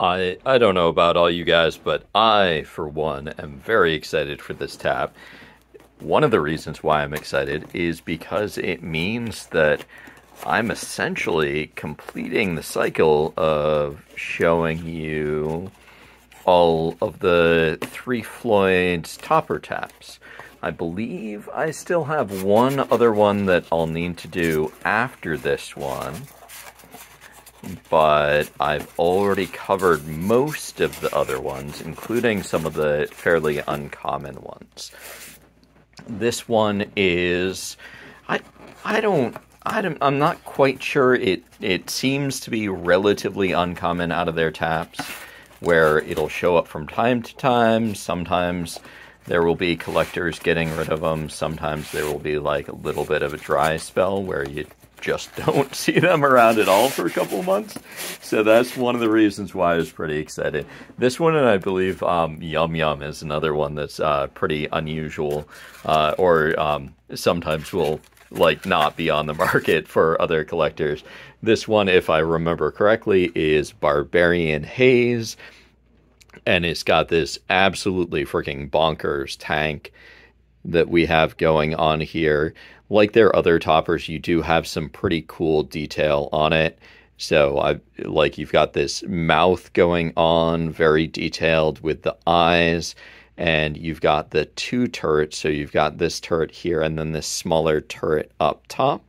I don't know about all you guys, but I, for one, am very excited for this tab. One of the reasons why I'm excited is because it means that I'm essentially completing the cycle of showing you all of the 3 Floyds topper taps. I believe I still have one other one that I'll need to do after this one, but I've already covered most of the other ones, including some of the fairly uncommon ones. This one is, I'm not quite sure. It seems to be relatively uncommon out of their taps, where it'll show up from time to time. Sometimes there will be collectors getting rid of them. Sometimes there will be like a little bit of a dry spell where you just don't see them around at all for a couple months. So that's one of the reasons why I was pretty excited. This one, and I believe Yum Yum is another one that's pretty unusual, or sometimes will like not be on the market for other collectors. This one, if I remember correctly, is Barbarian Haze, and it's got this absolutely freaking bonkers tank that we have going on here. Like their other toppers, you do have some pretty cool detail on it. So you've got this mouth going on, very detailed with the eyes, and you've got the 2 turrets. So you've got this turret here and then this smaller turret up top.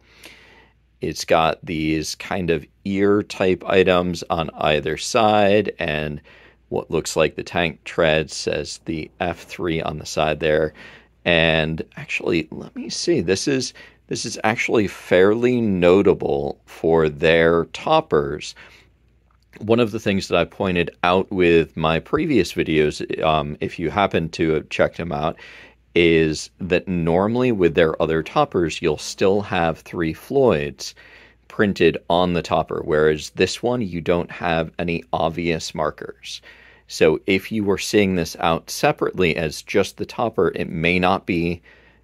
It's got these kind of ear type items on either side, and what looks like the tank tread says the F3 on the side there. And actually, let me see, this is actually fairly notable for their toppers. One of the things that I pointed out with my previous videos, if you happen to have checked them out, is that normally with their other toppers, you'll still have 3 Floyds printed on the topper, whereas this one, you don't have any obvious markers. So if you were seeing this out separately as just the topper, it may not be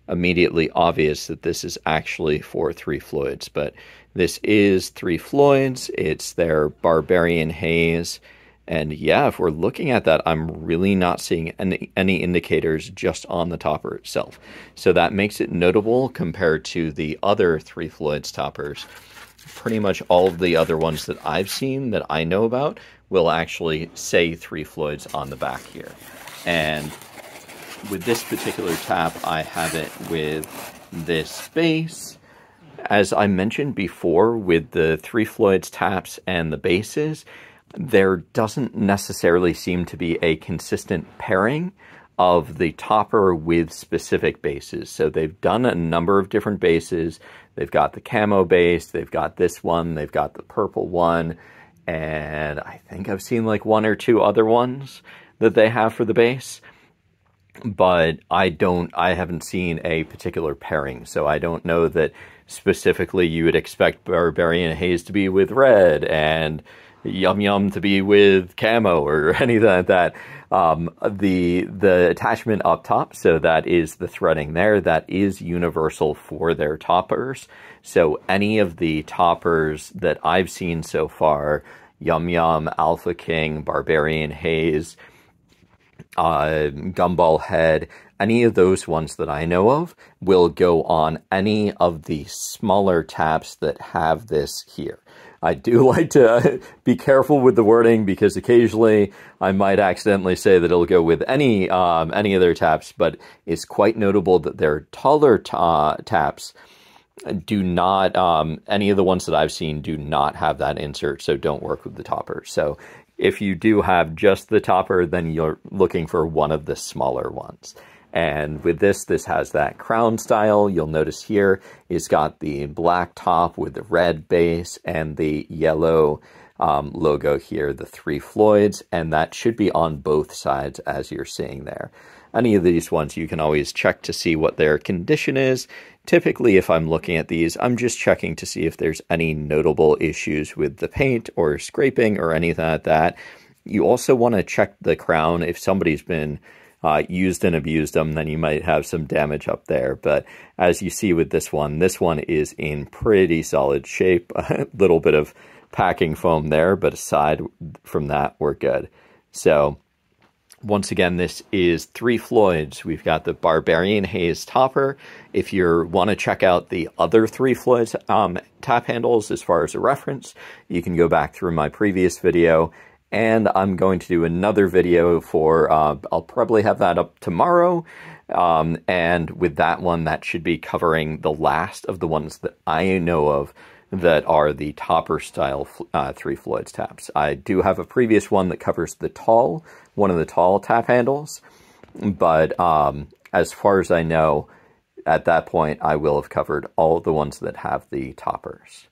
immediately obvious that this is actually for 3 Floyds. But this is 3 Floyds. It's their Barbarian Haze. And yeah, if we're looking at that, I'm really not seeing any indicators just on the topper itself. So that makes it notable compared to the other 3 Floyds toppers. Pretty much all of the other ones that I've seen that I know about will actually say 3 Floyds on the back here. And with this particular tap, I have it with this base. As I mentioned before, with the 3 Floyds taps and the bases, there doesn't necessarily seem to be a consistent pairing of the topper with specific bases. So they've done a number of different bases. They've got the camo base, they've got this one, they've got the purple one, and I think I've seen like 1 or 2 other ones that they have for the base. But I haven't seen a particular pairing, so I don't know that specifically you would expect Barbarian Haze to be with red and Yum Yum to be with camo or anything like that. The attachment up top, so that is the threading there, that is universal for their toppers. So any of the toppers that I've seen so far, Yum Yum, Alpha King, Barbarian Haze, Gumball Head, any of those ones that I know of will go on any of the smaller taps that have this here. I do like to be careful with the wording because occasionally I might accidentally say that it'll go with any of their taps, but it's quite notable that their taller taps do not, any of the ones that I've seen do not have that insert, so don't work with the topper. So if you do have just the topper, then you're looking for one of the smaller ones. And with this has that crown style. You'll notice here it's got the black top with the red base and the yellow logo here, the 3 Floyds, and that should be on both sides as you're seeing there. Any of these ones you can always check to see what their condition is. Typically, if I'm looking at these, I'm just checking to see if there's any notable issues with the paint or scraping or anything like that. You also want to check the crown. If somebody's been used and abused them, then you might have some damage up there. But as you see with this one is in pretty solid shape. A little bit of packing foam there, but aside from that, we're good. So once again, this is 3 Floyds. We've got the Barbarian Haze topper. If you want to check out the other 3 Floyds tap handles as far as a reference, you can go back through my previous video. And I'm going to do another video for, I'll probably have that up tomorrow. And with that one, that should be covering the last of the ones that I know of that are the topper style 3 Floyds taps. I do have a previous one that covers one of the tall tap handles, but as far as I know, at that point, I will have covered all of the ones that have the toppers.